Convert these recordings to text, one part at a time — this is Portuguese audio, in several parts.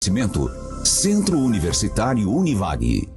Centro Universitário Univag.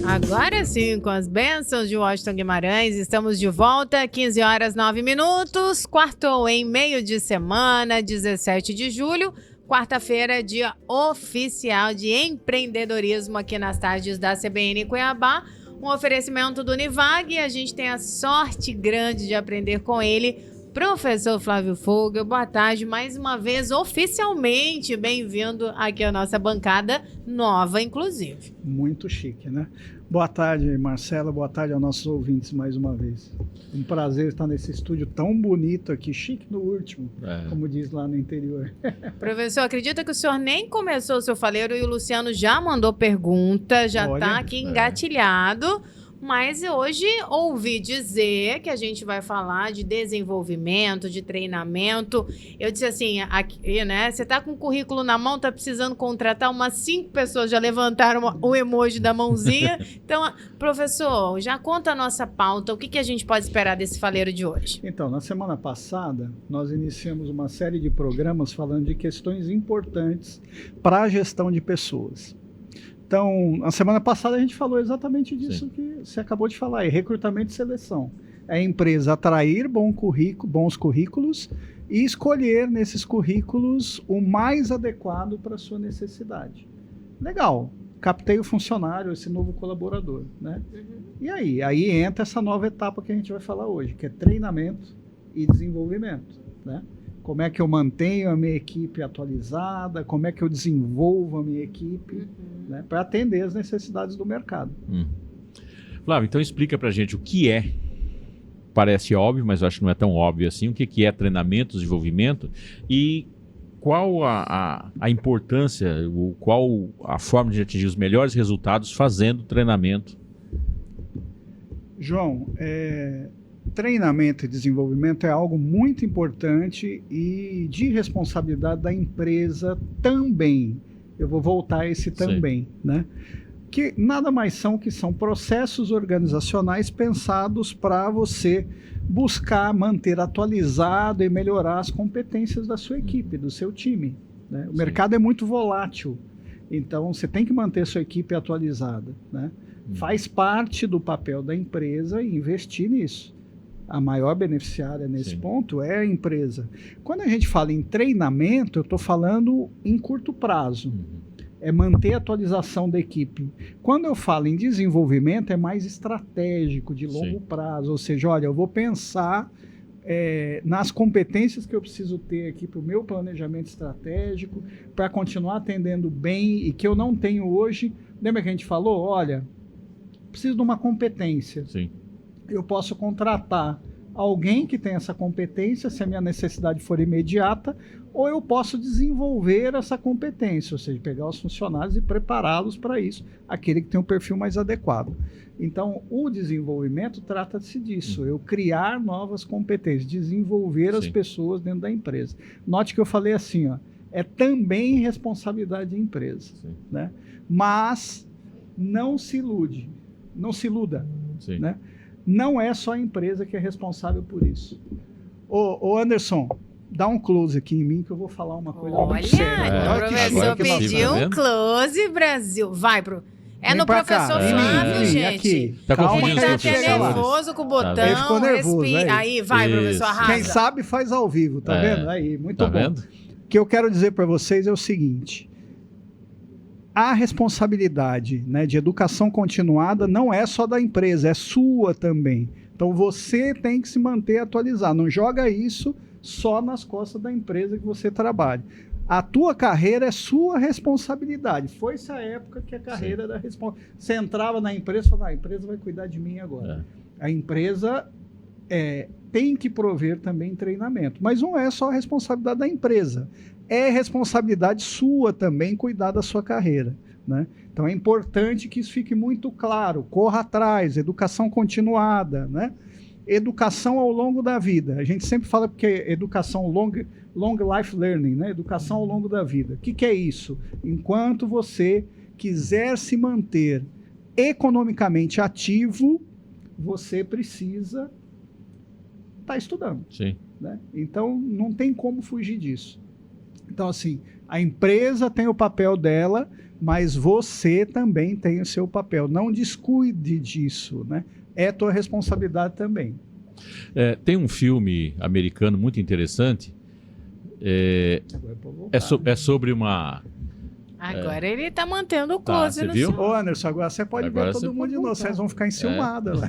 Agora sim, com as bênçãos de Washington Guimarães, estamos de volta, 15 horas 9 minutos, quartou em meio de semana, 17 de julho, quarta-feira, dia oficial de empreendedorismo aqui nas tardes da CBN Cuiabá, um oferecimento do Univag, e a gente tem a sorte grande de aprender com ele, professor Flávio Fogel. Boa tarde, mais uma vez, oficialmente, bem-vindo aqui à nossa bancada nova, inclusive. Muito chique, né? Boa tarde, Marcela, boa tarde aos nossos ouvintes mais uma vez. Um prazer estar nesse estúdio tão bonito aqui, chique no último, como diz lá no interior. Professor, acredita que o senhor nem começou o seu faleiro e o Luciano já mandou pergunta, já está aqui engatilhado. Mas hoje ouvi dizer que a gente vai falar de desenvolvimento, de treinamento. Eu disse assim, aqui, né? Você tá com o currículo na mão, tá precisando contratar umas 5 pessoas, já levantaram o emoji da mãozinha. Então, professor, já conta a nossa pauta, o que a gente pode esperar desse faleiro de hoje? Então, na semana passada, nós iniciamos uma série de programas falando de questões importantes para a gestão de pessoas. Então, na semana passada a gente falou exatamente disso que você acabou de falar, recrutamento e seleção. É a empresa atrair bons currículos e escolher nesses currículos o mais adequado para a sua necessidade. Legal, captei o funcionário, esse novo colaborador, né? E aí entra essa nova etapa que a gente vai falar hoje, que é treinamento e desenvolvimento, né? Como é que eu mantenho a minha equipe atualizada, como é que eu desenvolvo a minha equipe, né, para atender as necessidades do mercado. Flávio, então explica para a gente o que é, parece óbvio, mas eu acho que não é tão óbvio assim, o que é treinamento, desenvolvimento e qual a importância, qual a forma de atingir os melhores resultados fazendo treinamento. João, treinamento e desenvolvimento é algo muito importante e de responsabilidade da empresa também. Eu vou voltar a esse também, né? Que nada mais são processos organizacionais pensados para você buscar manter atualizado e melhorar as competências da sua equipe, do seu time, né? O mercado é muito volátil, então você tem que manter sua equipe atualizada, né? Faz parte do papel da empresa investir nisso. A maior beneficiária nesse ponto é a empresa. Quando a gente fala em treinamento, eu estou falando em curto prazo. É manter a atualização da equipe. Quando eu falo em desenvolvimento, é mais estratégico, de longo prazo. Ou seja, olha, eu vou pensar nas competências que eu preciso ter aqui para o meu planejamento estratégico, para continuar atendendo bem e que eu não tenho hoje. Lembra que a gente falou? Olha, preciso de uma competência. Eu posso contratar alguém que tem essa competência, se a minha necessidade for imediata, ou eu posso desenvolver essa competência, ou seja, pegar os funcionários e prepará-los para isso, aquele que tem um perfil mais adequado. Então, o desenvolvimento trata-se disso, eu criar novas competências, desenvolver as pessoas dentro da empresa. Note que eu falei assim, ó, é também responsabilidade da empresa, né? Mas não se iluda, né? Não é só a empresa que é responsável por isso. Ô Anderson, dá um close aqui em mim que eu vou falar uma coisa muito séria. Olha, o professor pediu um close, Brasil. Vai pro... É no professor Flávio, gente. Aqui. Tá Ele tá até nervoso com o botão. Ele ficou nervoso. Aí, vai, professor, arrasa. Quem sabe faz ao vivo, tá vendo? Aí, muito bom. Vendo? O que eu quero dizer para vocês é o seguinte. A responsabilidade, né, de educação continuada não é só da empresa, é sua também. Então você tem que se manter atualizado. Não joga isso só nas costas da empresa que você trabalha. A tua carreira é sua responsabilidade. Foi essa época que a carreira era responsabilidade. Você entrava na empresa e falava, a empresa vai cuidar de mim agora. A empresa tem que prover também treinamento. Mas não é só a responsabilidade da empresa. É responsabilidade sua também cuidar da sua carreira, né? Então é importante que isso fique muito claro. Corra atrás, educação continuada, né? educação ao longo da vida. A gente sempre fala que é educação long life learning, né? Educação ao longo da vida. O que é isso? Enquanto você quiser se manter economicamente ativo, você precisa estar estudando. Sim. Né? Então, não tem como fugir disso. Então, assim, a empresa tem o papel dela, mas você também tem o seu papel. Não descuide disso, né? É tua responsabilidade também. Tem um filme americano muito interessante. É sobre uma... Agora ele está mantendo o Tá, close você no viu? seu. Ô, Anderson, agora você pode Agora ver você todo mundo pode de novo. voltar. Vocês vão ficar enciumados. Né?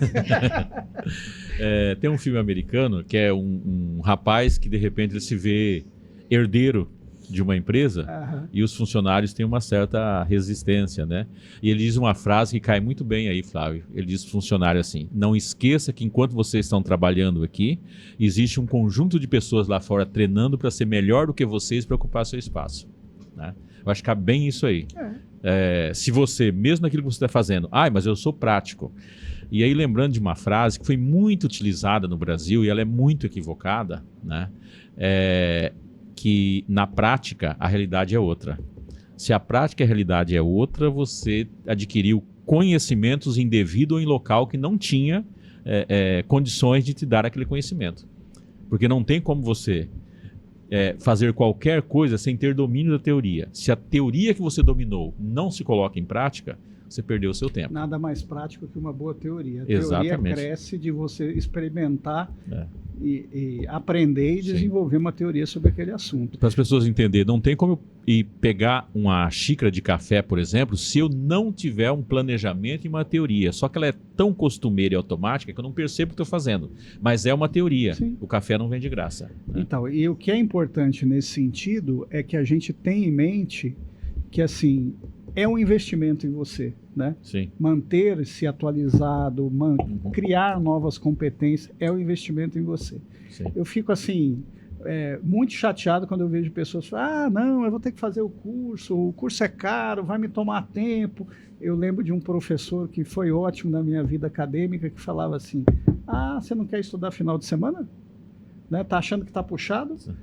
Tem um filme americano que é um rapaz que de repente ele se vê herdeiro de uma empresa Aham. e os funcionários têm uma certa resistência, né? E ele diz uma frase que cai muito bem aí, Flávio. Ele diz para o funcionário assim: não esqueça que enquanto vocês estão trabalhando aqui, existe um conjunto de pessoas lá fora treinando para ser melhor do que vocês para ocupar seu espaço, né? Eu acho que cabe bem isso aí. Se você, mesmo naquilo que você está fazendo, mas eu sou prático. E aí, lembrando de uma frase que foi muito utilizada no Brasil e ela é muito equivocada, né? Que na prática a realidade é outra. Se a prática e a realidade é outra, você adquiriu conhecimentos em devido ou em local que não tinha condições de te dar aquele conhecimento. Porque não tem como você fazer qualquer coisa sem ter domínio da teoria. Se a teoria que você dominou não se coloca em prática, você perdeu o seu tempo. Nada mais prático que uma boa teoria. A Exatamente. teoria cresce de você experimentar e aprender e Sim. desenvolver uma teoria sobre aquele assunto. Para as pessoas entenderem, não tem como eu ir pegar uma xícara de café, por exemplo, se eu não tiver um planejamento e uma teoria. Só que ela é tão costumeira e automática que eu não percebo o que estou fazendo. Mas é uma teoria. Sim. O café não vem de graça, né? Então, e o que é importante nesse sentido é que a gente tenha em mente que, assim, é um investimento em você, né? Sim. Manter-se atualizado, criar novas competências é um investimento em você. Sim. Eu fico, assim, muito chateado quando eu vejo pessoas falando: não, eu vou ter que fazer o curso é caro, vai me tomar tempo. Eu lembro de um professor que foi ótimo na minha vida acadêmica, que falava assim: você não quer estudar final de semana? Né? Tá achando que tá puxado? Sim.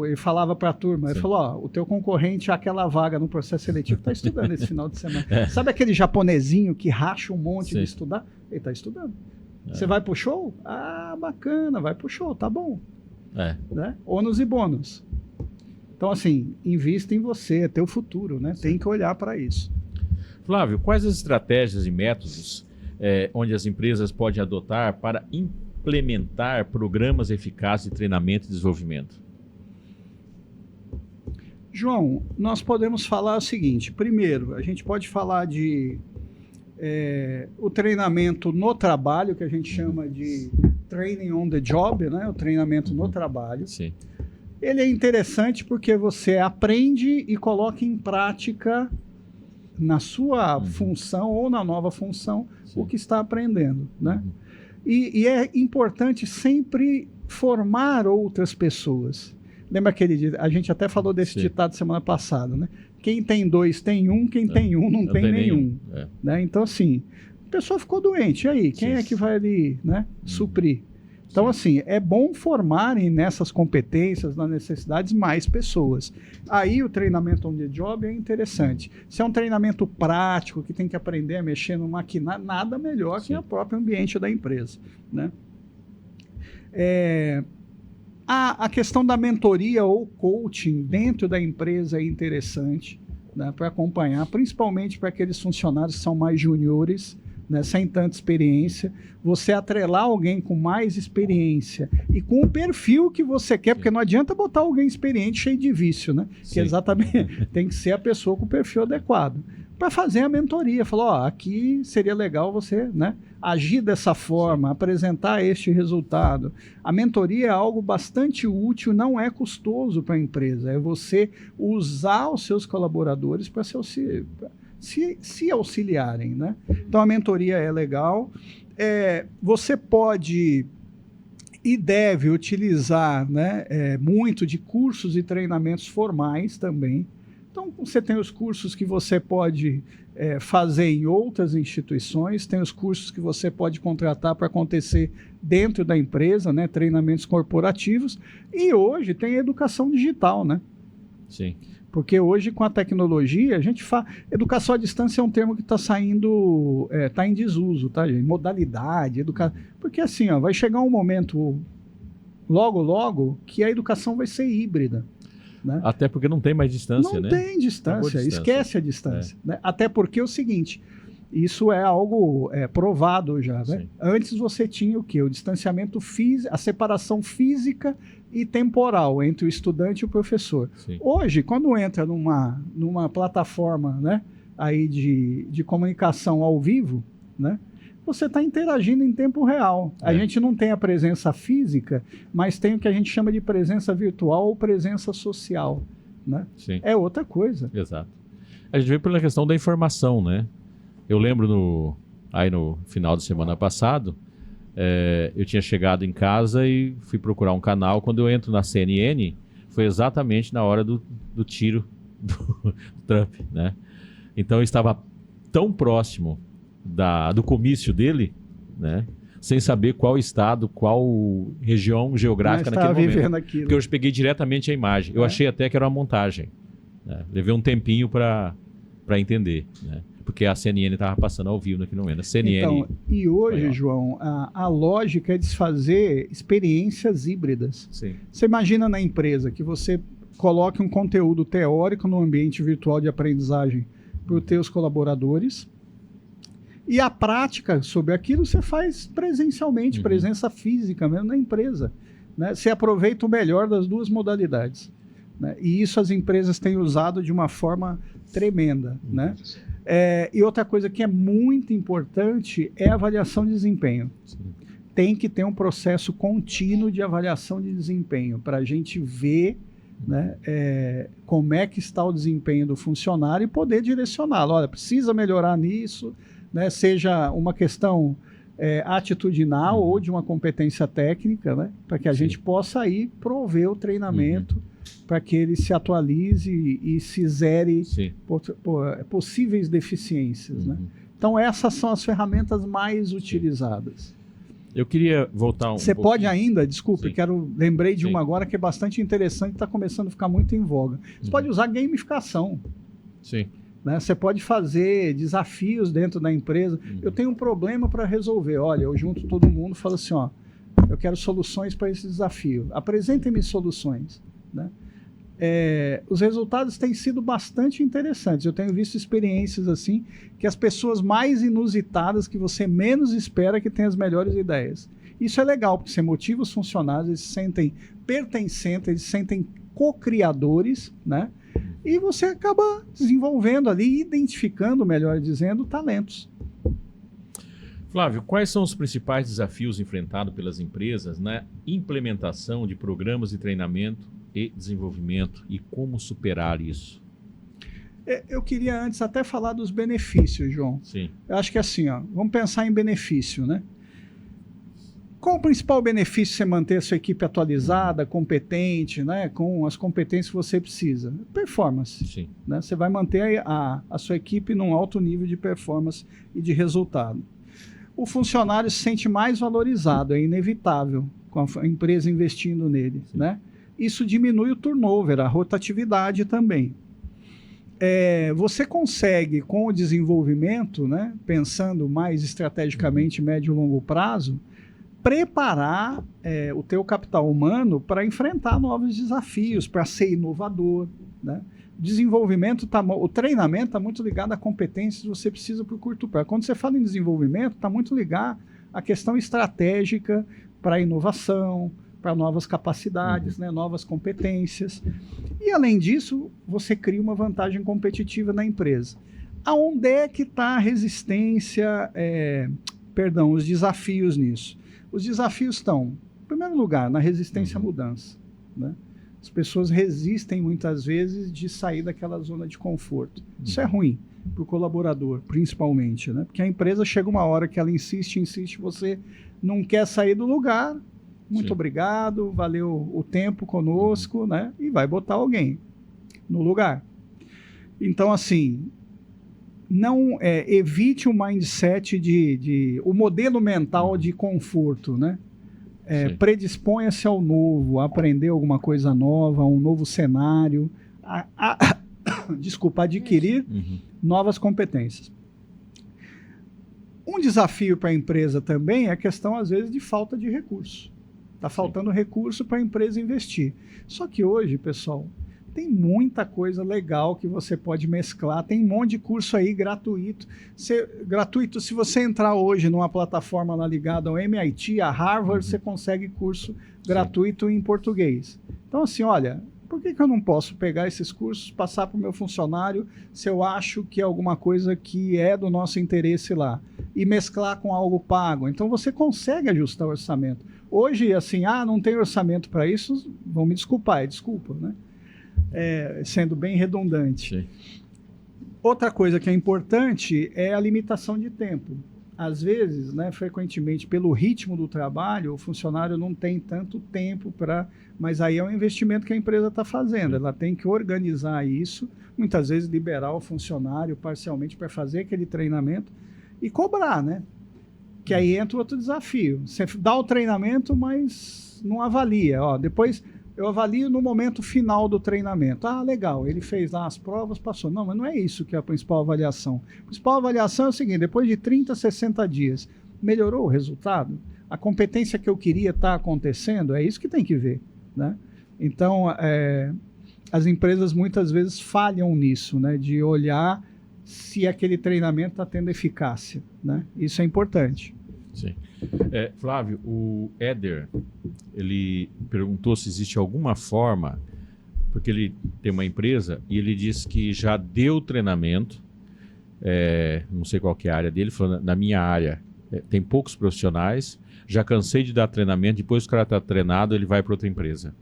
Ele falava para a turma, ele Sim. falou: o teu concorrente, aquela vaga no processo seletivo, está estudando esse final de semana. Sabe aquele japonesinho que racha um monte Sim. de estudar? Ele está estudando. Você vai pro show? Bacana, vai pro show, tá bom. Né? Ônus e bônus. Então, assim, invista em você, é teu futuro, né? Tem que olhar para isso. Flávio, quais as estratégias e métodos onde as empresas podem adotar para implementar programas eficazes de treinamento e desenvolvimento? João, nós podemos falar o seguinte: primeiro, a gente pode falar de o treinamento no trabalho, que a gente chama de training on the job, né? O treinamento no trabalho. Sim. Ele é interessante porque você aprende e coloca em prática na sua função ou na nova função o que está aprendendo, né? E é importante sempre formar outras pessoas. Lembra a gente até falou desse ditado semana passada, né? Quem tem dois tem um, quem tem um não tem nenhum. Né? Então, assim, a pessoa ficou doente, e aí? Quem é que vai ali, né, suprir? Então, assim, é bom formarem nessas competências, nas necessidades, mais pessoas. Aí o treinamento on the job é interessante. Se é um treinamento prático, que tem que aprender a mexer no maquinário, nada melhor que o próprio ambiente da empresa, né? A questão da mentoria ou coaching dentro da empresa é interessante, né, para acompanhar, principalmente para aqueles funcionários que são mais juniores, né, sem tanta experiência. Você atrelar alguém com mais experiência e com o perfil que você quer, porque não adianta botar alguém experiente cheio de vício, né? Que exatamente tem que ser a pessoa com o perfil adequado. Para fazer a mentoria, falou: aqui seria legal você, né, agir dessa forma, apresentar este resultado. A mentoria é algo bastante útil, não é custoso para a empresa, é você usar os seus colaboradores para se auxiliarem, né? Então a mentoria é legal. Você pode e deve utilizar, né, muito de cursos e treinamentos formais também, Então, você tem os cursos que você pode fazer em outras instituições, tem os cursos que você pode contratar para acontecer dentro da empresa, né? Treinamentos corporativos, e hoje tem a educação digital, né? Sim. Porque hoje, com a tecnologia, a gente fala. Educação à distância é um termo que está saindo, está em desuso, tá, gente? Modalidade, porque assim, ó, vai chegar um momento, logo, que a educação vai ser híbrida. Né? Até porque não tem mais distância, não né? tem distância, esquece a distância. Né? Até porque é o seguinte, isso é algo provado já. Né? Antes você tinha o quê? O distanciamento físico, a separação física e temporal entre o estudante e o professor. Sim. Hoje, quando entra numa plataforma, né, aí de comunicação ao vivo, né, você está interagindo em tempo real. A gente não tem a presença física, mas tem o que a gente chama de presença virtual ou presença social. Né? Sim. É outra coisa. Exato. A gente vê pela questão da informação, né? Eu lembro no final de semana passado, eu tinha chegado em casa e fui procurar um canal. Quando eu entro na CNN, foi exatamente na hora do tiro do Trump, né? Então eu estava tão próximo do comício dele, né? Sem saber qual estado, qual região geográfica naquele momento. Aquilo. Porque eu peguei diretamente a imagem. Eu achei até que era uma montagem. Né? Levei um tempinho para entender, né? Porque a CNN estava passando ao vivo naquele momento. A CNN, então, e hoje, João, a lógica é de se fazer experiências híbridas. Sim. Você imagina na empresa que você coloque um conteúdo teórico no ambiente virtual de aprendizagem para os teus colaboradores, e a prática sobre aquilo você faz presencialmente, presença física mesmo na empresa. Né? Você aproveita o melhor das duas modalidades. Né? E isso as empresas têm usado de uma forma tremenda. Né? E outra coisa que é muito importante é a avaliação de desempenho. Sim. Tem que ter um processo contínuo de avaliação de desempenho para a gente ver, né, como é que está o desempenho do funcionário e poder direcioná-lo. Olha, precisa melhorar nisso, né, seja uma questão atitudinal ou de uma competência técnica, né, para que a gente possa aí prover o treinamento para que ele se atualize e se zere possíveis deficiências. Né? Então essas são as ferramentas mais utilizadas. Eu queria voltar Você pode ainda, desculpe, lembrei de uma agora que é bastante interessante, está começando a ficar muito em voga. Você pode usar gamificação. Sim. Né? Você pode fazer desafios dentro da empresa. Eu tenho um problema para resolver. Olha, eu junto todo mundo e falo assim, ó, eu quero soluções para esse desafio. Apresentem-me soluções. Né? Os resultados têm sido bastante interessantes. Eu tenho visto experiências assim, que as pessoas mais inusitadas, que você menos espera, que têm as melhores ideias. Isso é legal, porque você motiva os funcionários, eles se sentem pertencentes, eles se sentem co-criadores, né? E você acaba desenvolvendo ali, identificando, melhor dizendo, talentos. Flávio, quais são os principais desafios enfrentados pelas empresas na implementação de programas de treinamento e desenvolvimento e como superar isso? Eu queria antes até falar dos benefícios, João. Sim. Eu acho que assim, ó, vamos pensar em benefício, né? Qual o principal benefício de você manter a sua equipe atualizada, competente, né, com as competências que você precisa? Performance. Sim. Né? Você vai manter a sua equipe num alto nível de performance e de resultado. O funcionário se sente mais valorizado, é inevitável, com a empresa investindo nele. Né? Isso diminui o turnover, a rotatividade também. Você consegue, com o desenvolvimento, né, pensando mais estrategicamente, médio e longo prazo, preparar o teu capital humano para enfrentar novos desafios, para ser inovador. Né? O treinamento está muito ligado a competências que você precisa para o curto prazo. Quando você fala em desenvolvimento, está muito ligado à questão estratégica para a inovação, para novas capacidades, né, novas competências. E, além disso, você cria uma vantagem competitiva na empresa. Aonde é que está a resistência, os desafios nisso? Os desafios estão, em primeiro lugar, na resistência à mudança. Né? As pessoas resistem muitas vezes de sair daquela zona de conforto. Isso é ruim para o colaborador, principalmente, né? Porque a empresa chega uma hora que ela insiste, você não quer sair do lugar, muito obrigado, valeu o tempo conosco, né? E vai botar alguém no lugar. Então, assim, não evite o mindset o modelo mental de conforto, né? Predisponha-se ao novo, a aprender alguma coisa nova, um novo cenário, adquirir novas competências. Um desafio para a empresa também é a questão, às vezes, de falta de recurso. Está faltando recurso para a empresa investir. Só que hoje, pessoal, tem muita coisa legal que você pode mesclar. Tem um monte de curso aí gratuito. Se você entrar hoje numa plataforma lá ligada ao MIT, a Harvard, você consegue curso gratuito em português. Então, assim, olha, por que eu não posso pegar esses cursos, passar para o meu funcionário, se eu acho que é alguma coisa que é do nosso interesse lá, e mesclar com algo pago? Então, você consegue ajustar o orçamento. Hoje, assim, não tem orçamento para isso, vão me desculpar, desculpa, né? Sendo bem redundante. Sim. Outra coisa que é importante é a limitação de tempo. Às vezes, né, frequentemente, pelo ritmo do trabalho, o funcionário não tem tanto tempo para... Mas aí é um investimento que a empresa está fazendo. Ela tem que organizar isso, muitas vezes liberar o funcionário parcialmente para fazer aquele treinamento e cobrar, né? Que aí entra outro desafio. Você dá o treinamento, mas não avalia. Depois eu avalio no momento final do treinamento. Legal, ele fez lá as provas, passou. Não, mas não é isso que é a principal avaliação. A principal avaliação é o seguinte: depois de 30, 60 dias, melhorou o resultado? A competência que eu queria está acontecendo? É isso que tem que ver, né? Então, as empresas muitas vezes falham nisso, né? De olhar se aquele treinamento está tendo eficácia, né? Isso é importante. Sim. Flávio, o Éder, ele perguntou se existe alguma forma, porque ele tem uma empresa e ele disse que já deu treinamento, não sei qual que é a área dele, falando, na minha área tem poucos profissionais, já cansei de dar treinamento, depois que o cara está treinado, ele vai para outra empresa.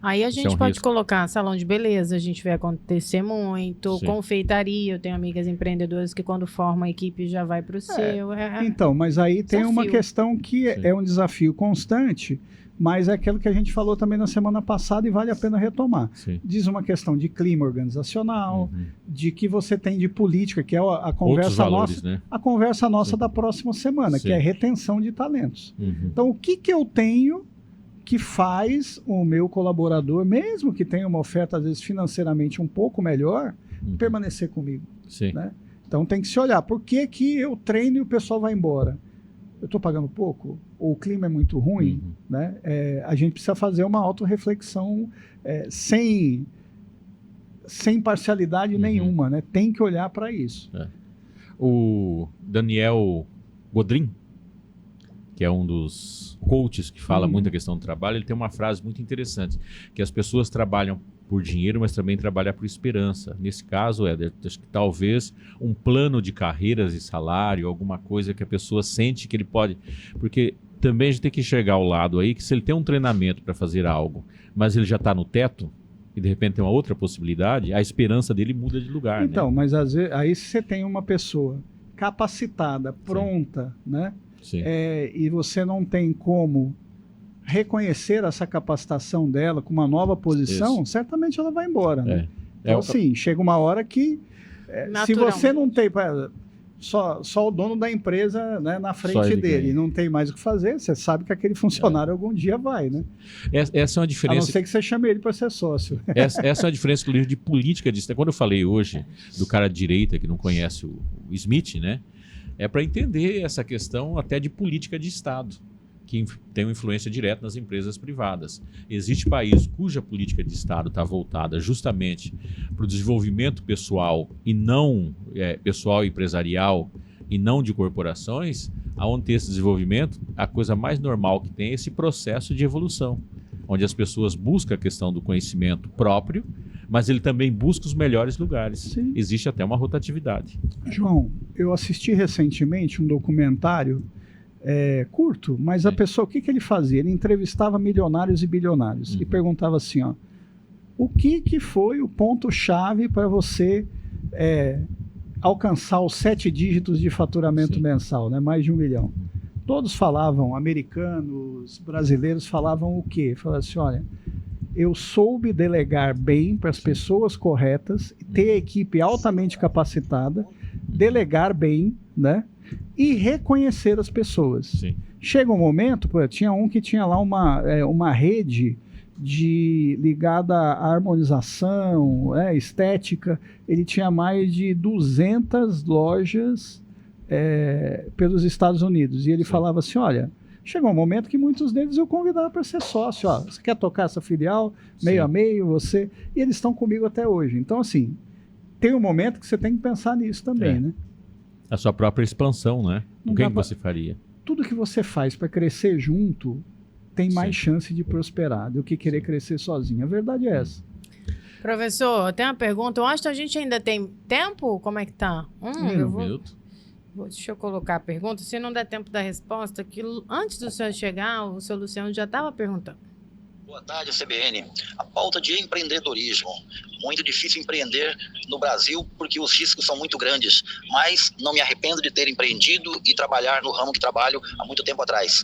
Aí a gente pode colocar salão de beleza, a gente vê acontecer muito, confeitaria, eu tenho amigas empreendedoras que quando formam a equipe já vai para o seu. Então, mas aí tem uma questão que é um desafio constante, mas é aquilo que a gente falou também na semana passada e vale a pena retomar. Sim. Diz uma questão de clima organizacional, de que você tem de política, que é a conversa valores, nossa, né? A conversa nossa da próxima semana, que é retenção de talentos. Então, o que eu tenho que faz o meu colaborador, mesmo que tenha uma oferta, às vezes, financeiramente um pouco melhor, permanecer comigo. Sim. Né? Então tem que se olhar. Por que eu treino e o pessoal vai embora? Eu estou pagando pouco? Ou o clima é muito ruim? Né? A gente precisa fazer uma autorreflexão sem parcialidade nenhuma. Né? Tem que olhar para isso. O Daniel Godrin, que é um dos coaches que fala muito da questão do trabalho, ele tem uma frase muito interessante, que as pessoas trabalham por dinheiro, mas também trabalham por esperança. Nesse caso, Éder, acho que talvez um plano de carreiras e salário, alguma coisa que a pessoa sente que ele pode... Porque também a gente tem que enxergar ao lado aí, que se ele tem um treinamento para fazer algo, mas ele já está no teto, e de repente tem uma outra possibilidade, a esperança dele muda de lugar. Então, né? Mas às vezes, aí se você tem uma pessoa capacitada, pronta, né? E você não tem como reconhecer essa capacitação dela com uma nova posição, certamente ela vai embora. Né? Então, assim, chega uma hora que se você não tem... Só o dono da empresa, né, na frente dele, não tem mais o que fazer, você sabe que aquele funcionário algum dia vai, né? Essa é uma diferença... A não ser que você chame ele para ser sócio. Essa é uma diferença, inclusive, de política de Estado. Quando eu falei hoje do cara de direita que não conhece o Smith, né? É para entender essa questão até de política de Estado, que tem uma influência direta nas empresas privadas. Existe país cuja política de Estado está voltada justamente para o desenvolvimento pessoal e não pessoal e empresarial e não de corporações, aonde tem esse desenvolvimento, a coisa mais normal que tem é esse processo de evolução, onde as pessoas buscam a questão do conhecimento próprio, mas ele também busca os melhores lugares. Sim. Existe até uma rotatividade. João, eu assisti recentemente um documentário curto, mas a pessoa, o que ele fazia? Ele entrevistava milionários e bilionários e perguntava assim, o que foi o ponto-chave para você alcançar os 7 dígitos de faturamento mensal, né? Mais de 1 milhão. Todos falavam, americanos, brasileiros falavam o quê? Falavam assim, olha, eu soube delegar bem para as pessoas corretas, ter a equipe altamente capacitada, delegar bem, né? E reconhecer as pessoas. Sim. Chega um momento, pô, tinha um que tinha lá uma rede ligada à harmonização, estética. Ele tinha mais de 200 lojas pelos Estados Unidos. E ele falava assim, olha, chegou um momento que muitos deles eu convidava para ser sócio. Ó, você quer tocar essa filial, meio a meio, você... E eles estão comigo até hoje. Então, assim, tem um momento que você tem que pensar nisso também, né? A sua própria expansão, né? O que você faria? Tudo que você faz para crescer junto tem mais chance de prosperar do que querer crescer sozinho. A verdade é essa. Professor, tem uma pergunta. Eu acho que a gente ainda tem tempo? Como é que tá? Um minuto. Deixa eu colocar a pergunta. Se não der tempo da resposta, que antes do senhor chegar, o senhor Luciano já estava perguntando. Boa tarde, CBN. A pauta de empreendedorismo. Muito difícil empreender no Brasil porque os riscos são muito grandes, mas não me arrependo de ter empreendido e trabalhar no ramo que trabalho há muito tempo atrás.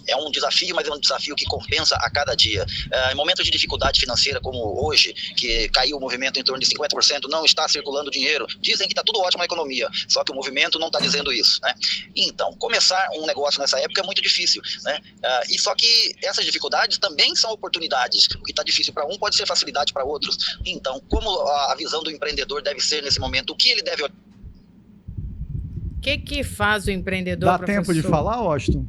É um desafio, mas é um desafio que compensa a cada dia. Em momentos de dificuldade financeira como hoje, que caiu o movimento em torno de 50%, não está circulando dinheiro. Dizem que está tudo ótimo na economia, só que o movimento não está dizendo isso, né? Então, começar um negócio nessa época é muito difícil, né? E só que essas dificuldades também são oportunidades. O que está difícil para um pode ser facilidade para outros. Então, como a visão do empreendedor deve ser nesse momento? O que ele deve... O que faz o empreendedor, Dá professor? tempo de falar, Washington?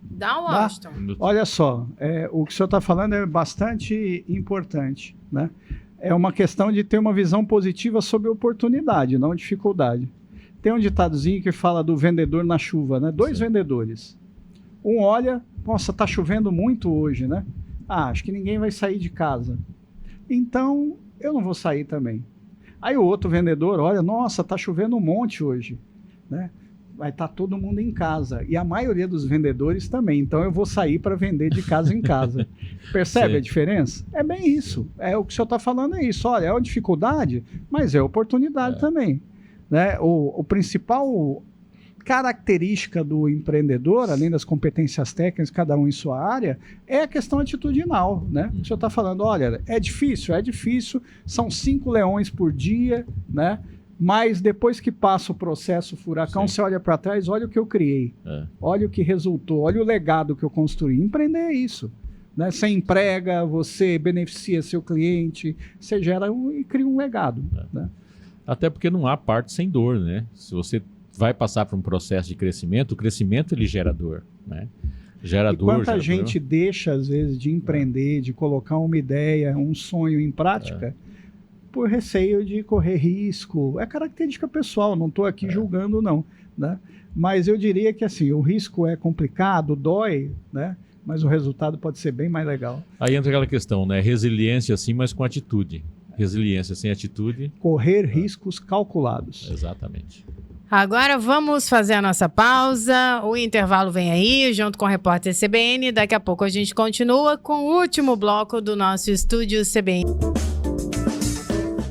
Dá, Washington. Olha só, o que o senhor está falando é bastante importante, né? É uma questão de ter uma visão positiva sobre oportunidade, não dificuldade. Tem um ditadozinho que fala do vendedor na chuva, né? Dois vendedores. Um olha, nossa, tá chovendo muito hoje, né? Acho que ninguém vai sair de casa. Então, eu não vou sair também. Aí o outro vendedor olha, nossa, tá chovendo um monte hoje, né? Vai estar todo mundo em casa. E a maioria dos vendedores também. Então, eu vou sair para vender de casa em casa. Percebe a diferença? É bem isso. O que o senhor está falando é isso. Olha, é uma dificuldade, mas é oportunidade também. Né? O principal característica do empreendedor, além das competências técnicas, cada um em sua área, é a questão atitudinal. Né? O senhor está falando, olha, é difícil, são 5 leões por dia, né? Mas depois que passa o processo furacão, você olha para trás, olha o que eu criei, olha o que resultou, olha o legado que eu construí. Empreender é isso. Né? Você emprega, você beneficia seu cliente, você gera e cria um legado. Né? Até porque não há parte sem dor, né? Se você vai passar por um processo de crescimento, o crescimento ele gera dor, né? Gera dor. Quanta gente deixa, às vezes, de empreender, de colocar uma ideia, um sonho em prática, por receio de correr risco. É característica pessoal, não estou aqui julgando, não. Né? Mas eu diria que assim, o risco é complicado, dói, né? Mas o resultado pode ser bem mais legal. Aí entra aquela questão, né? Resiliência sim, mas com atitude. Resiliência sem atitude. Correr riscos calculados. Exatamente. Agora vamos fazer a nossa pausa. O intervalo vem aí, junto com o repórter CBN. Daqui a pouco a gente continua com o último bloco do nosso estúdio CBN.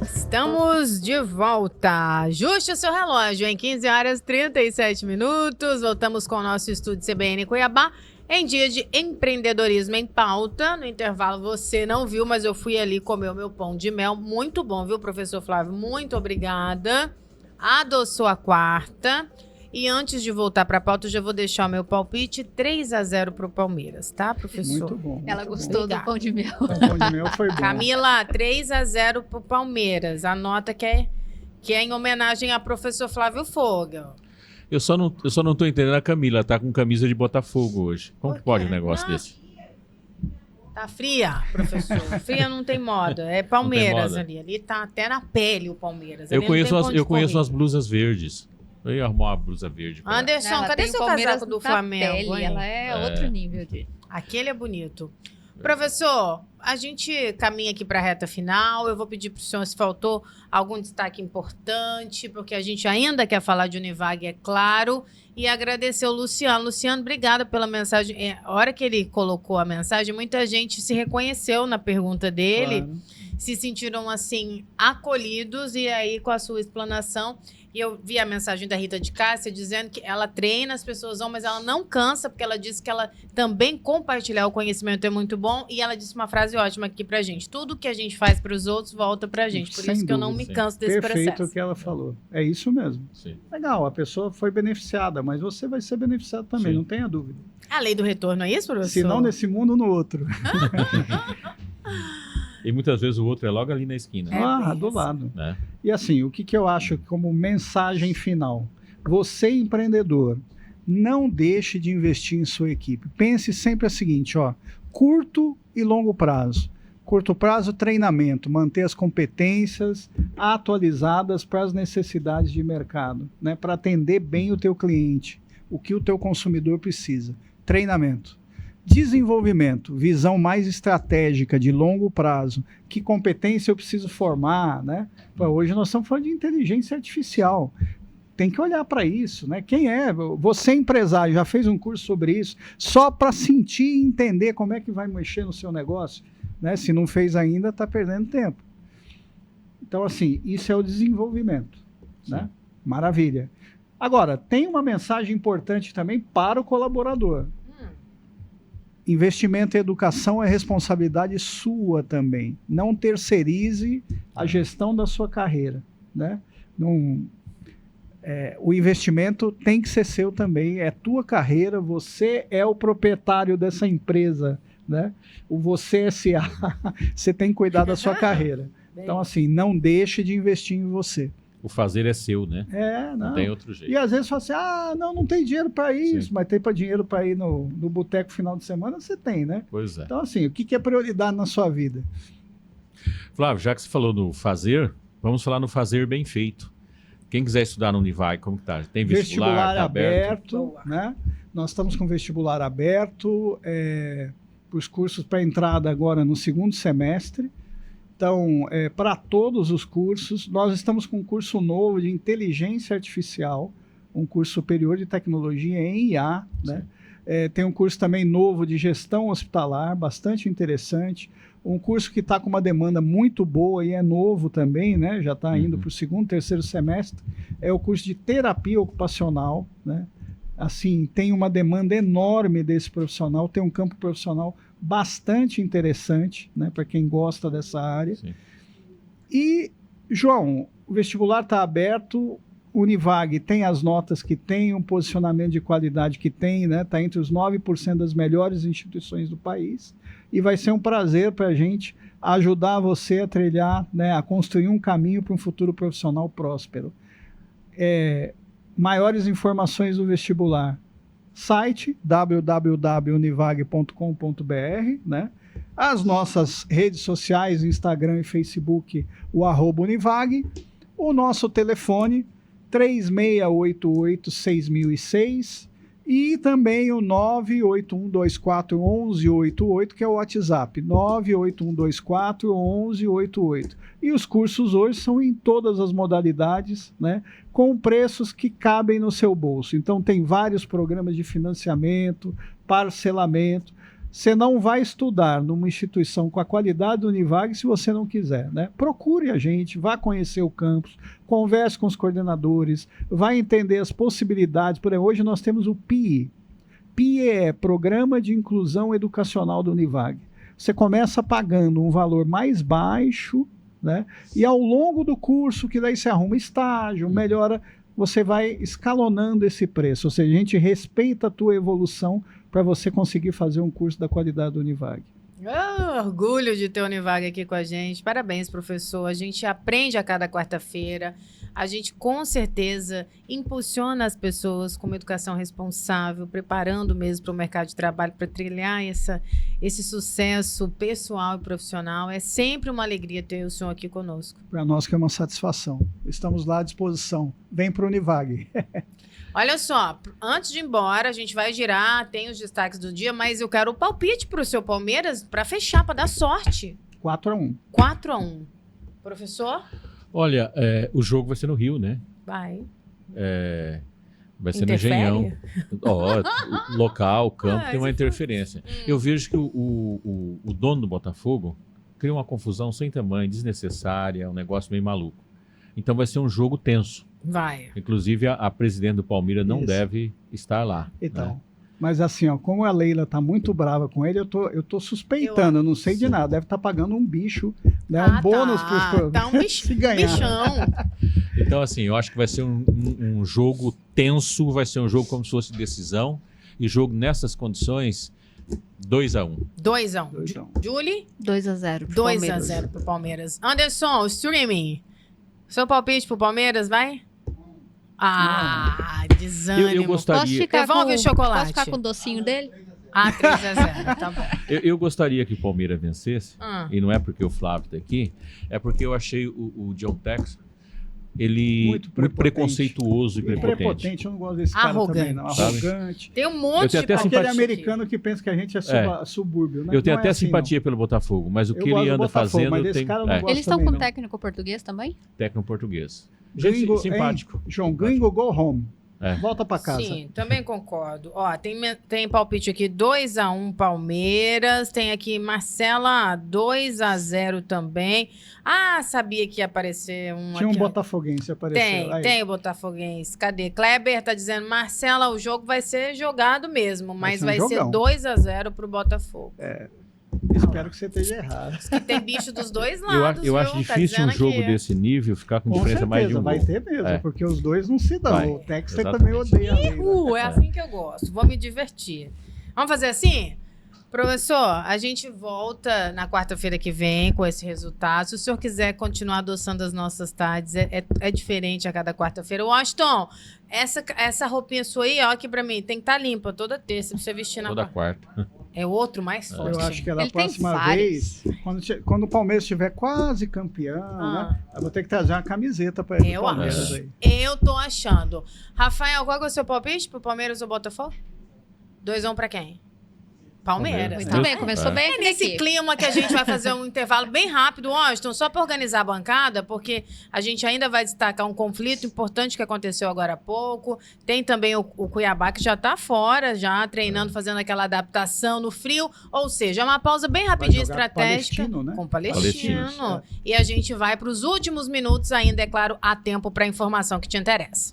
Estamos de volta. Ajuste o seu relógio em 15 horas e 37 minutos. Voltamos com o nosso estúdio CBN Cuiabá em dia de empreendedorismo em pauta. No intervalo você não viu, mas eu fui ali comer o meu pão de mel. Muito bom, viu, professor Flávio? Muito obrigada. Adoçou a quarta. E antes de voltar para a pauta, eu já vou deixar o meu palpite 3-0 para o Palmeiras, tá, professor? Muito bom. Ela gostou Obrigada. do pão de mel. O pão de mel foi bom. Camila, 3-0 para o Palmeiras. Anota que é em homenagem ao professor Flávio Fogel. Eu só não tô entendendo a Camila, tá com camisa de Botafogo hoje. Como que pode um negócio desse? Tá fria, professor. Fria não tem moda. É Palmeiras moda. ali. Ali tá até na pele o Palmeiras. Eu Ali não tem pra onde conheço correr. umas blusas verdes. Eu ia arrumar uma blusa verde. pra ela. Anderson, Ela cadê tem seu Palmeiras casaco do na Flamengo? pele, hein? ela é outro nível de... Aquele é bonito. Professor, a gente caminha aqui para a reta final. Eu vou pedir para o senhor se faltou algum destaque importante, porque a gente ainda quer falar de Univag, é claro. E agradecer o Luciano. Luciano, obrigada pela mensagem. A hora que ele colocou a mensagem, muita gente se reconheceu na pergunta dele. Claro. Se sentiram, assim, acolhidos. E aí, com a sua explanação... E eu vi a mensagem da Rita de Cássia dizendo que ela treina, as pessoas vão, mas ela não cansa, porque ela disse que ela também compartilhar o conhecimento é muito bom. E ela disse uma frase frase ótima aqui pra gente. Tudo que a gente faz para os outros volta pra gente. Por Sem isso que eu não dúvida, me canso desse Perfeito processo. o que ela falou. É isso mesmo. Sim. Legal, a pessoa foi beneficiada, mas você vai ser beneficiado também, Sim. não tenha dúvida. A lei do retorno é isso, professor? Se não nesse mundo, no outro. E muitas vezes o outro é logo ali na esquina. bem Do assim. lado. Né? E assim, o que eu acho como mensagem final? Você, empreendedor, não deixe de investir em sua equipe. Pense sempre o seguinte, ó, curto e longo prazo. Curto prazo, treinamento, manter as competências atualizadas para as necessidades de mercado, né? Para atender bem o teu cliente, o que o teu consumidor precisa. Treinamento. Desenvolvimento, visão mais estratégica de longo prazo. Que competência eu preciso formar, né? Pô, hoje nós estamos falando de inteligência artificial. Tem que olhar para isso, né? Quem é? Você, empresário, já fez um curso sobre isso, só para sentir e entender como é que vai mexer no seu negócio, né? Se não fez ainda, está perdendo tempo. Então, assim, isso é o desenvolvimento, né? Maravilha. Agora, tem uma mensagem importante também para o colaborador. Investimento em educação é responsabilidade sua também. Não terceirize a gestão da sua carreira, né? O investimento tem que ser seu também, é tua carreira, você é o proprietário dessa empresa, né? O Você S.A., você tem que cuidar da sua carreira. Então, assim, não deixe de investir em você. O fazer é seu, né? Não. Não tem outro jeito. E às vezes fala assim, não tem dinheiro para isso, Sim. mas tem dinheiro para ir no boteco final de semana, você tem, né? Pois é. Então, assim, o que é prioridade na sua vida? Flávio, já que você falou no fazer, vamos falar no fazer bem feito. Quem quiser estudar no Univag, como que tá? Tem vestibular, tá aberto, né? Nós estamos com vestibular aberto, os cursos para entrada agora no segundo semestre. Então, para todos os cursos, nós estamos com um curso novo de inteligência artificial, um curso superior de tecnologia em IA, né? Tem um curso também novo de gestão hospitalar, bastante interessante. Um curso que está com uma demanda muito boa e é novo também, né? Já está indo para o segundo, terceiro semestre. É o curso de terapia ocupacional, né? Assim, tem uma demanda enorme desse profissional, tem um campo profissional bastante interessante, né? Para quem gosta dessa área. Sim. E, João, o vestibular está aberto, o Univag tem as notas que tem, um posicionamento de qualidade que tem, né? Está entre os 9% das melhores instituições do país. E vai ser um prazer para a gente ajudar você a trilhar, né, a construir um caminho para um futuro profissional próspero. Maiores informações do vestibular, site www.univag.com.br, né? As nossas redes sociais, Instagram e Facebook, o @Univag, o nosso telefone 3688-6006 e também o 981241188, que é o WhatsApp, 981241188. E os cursos hoje são em todas as modalidades, né, com preços que cabem no seu bolso. Então tem vários programas de financiamento, parcelamento. Você não vai estudar numa instituição com a qualidade do Univag se você não quiser, né? Procure a gente, vá conhecer o campus, converse com os coordenadores, vai entender as possibilidades. Por exemplo, hoje nós temos o PIE. PIE é Programa de Inclusão Educacional do Univag. Você começa pagando um valor mais baixo, né? E ao longo do curso, que daí você arruma estágio, melhora, você vai escalonando esse preço. Ou seja, a gente respeita a tua evolução para você conseguir fazer um curso da qualidade do Univag. Orgulho de ter o Univag aqui com a gente. Parabéns, professor. A gente aprende a cada quarta-feira. A gente, com certeza, impulsiona as pessoas com uma educação responsável, preparando mesmo para o mercado de trabalho, para trilhar esse sucesso pessoal e profissional. É sempre uma alegria ter o senhor aqui conosco. Para nós que é uma satisfação. Estamos lá à disposição. Vem para o Univag. Olha só, antes de ir embora, a gente vai girar, tem os destaques do dia, mas eu quero o palpite para o seu Palmeiras para fechar, para dar sorte. 4-1. 4-1. Professor? Olha, o jogo vai ser no Rio, né? Vai. Vai ser Interfere? no Engenhão. Local, campo, tem uma se interferência. Eu vejo que o dono do Botafogo cria uma confusão sem tamanho, desnecessária, um negócio meio maluco. Então vai ser um jogo tenso. Vai. Inclusive, a presidente do Palmeiras não Isso. deve estar lá. Então, né? Mas assim, ó, como a Leila tá muito brava com ele, eu tô suspeitando, eu não sei de nada. Deve estar pagando um bicho, né? Um bônus pros Tá um se ganhar. bichão. Então, assim, eu acho que vai ser um jogo tenso, vai ser um jogo como se fosse decisão. E jogo nessas condições, 2-1. 2-1. 2-1. Julie? 2-0. 2-0 pro Palmeiras. Anderson, o streaming. Seu palpite pro Palmeiras, vai? Desânimo. Eu gostaria... Posso ficar Devolve o chocolate. Posso ficar com o docinho dele? 3-0, tá bom. Eu gostaria que o Palmeiras vencesse, Ah. e não é porque o Flávio tá aqui, é porque eu achei o John Tex, ele Muito muito preconceituoso e prepotente. Prepotente, eu não gosto desse cara Arrogante. também, não. Sabe? Arrogante. Tem um Eu monte tenho de até palpite Aquele aqui. americano que pensa que a gente é subúrbio, né? Eu tenho Não é até assim, simpatia pelo Botafogo, mas o Eu que gosto ele do anda Botafogo, fazendo mas desse tem cara eu não gosto. Eles estão também, com não. técnico português também? técnico português. Gringo, Gente simpático. hein? João, gringo, go home. É. Volta pra casa. Sim, também concordo. Ó, tem palpite aqui 2-1 Palmeiras. Tem aqui Marcela 2-0 também. Sabia que ia aparecer um Tinha um aqui, ó. botafoguense apareceu. Aí. Tem o Botafoguense. Cadê? Kleber tá dizendo, Marcela, o jogo vai ser jogado mesmo, mas Vai vai ser um ser jogão. 2-0 pro Botafogo. Espero que você esteja errado. Que tem bicho dos dois lados, Eu acho viu? Tá difícil um dizendo jogo aqui. desse nível ficar com Com diferença certeza, mais de um vai gol. ter mesmo, É. porque os dois não se dão. Vai, O Texter exatamente. também odeia a Leila. É assim que eu gosto. Vou me divertir. Vamos fazer assim? Professor, a gente volta na quarta-feira que vem com esse resultado. Se o senhor quiser continuar adoçando as nossas tardes, é diferente a cada quarta-feira. Washington, essa roupinha sua aí, ó, aqui pra mim, tem que estar limpa toda terça pra você vestir na Toda quarta. quarta. É outro mais forte. Eu acho que da Ele tem próxima vários. vez, quando o Palmeiras estiver quase campeão, né? Eu vou ter que trazer uma camiseta para ele. Eu do Palmeiras acho. aí. Eu tô achando. Rafael, qual que é o seu palpite pro Palmeiras ou Botafogo? 2-1 pra quem? Palmeiras. Muito bem, começou bem É aqui. nesse clima que a gente vai fazer um intervalo bem rápido, Washington, só para organizar a bancada, porque a gente ainda vai destacar um conflito importante que aconteceu agora há pouco. Tem também o Cuiabá, que já está fora, já treinando, fazendo aquela adaptação no frio. Ou seja, é uma pausa bem rapidinha, jogar estratégica. Palestino, né? Com o Palestino. Palestino. E a gente vai para os últimos minutos ainda, é claro, há tempo para a informação que te interessa.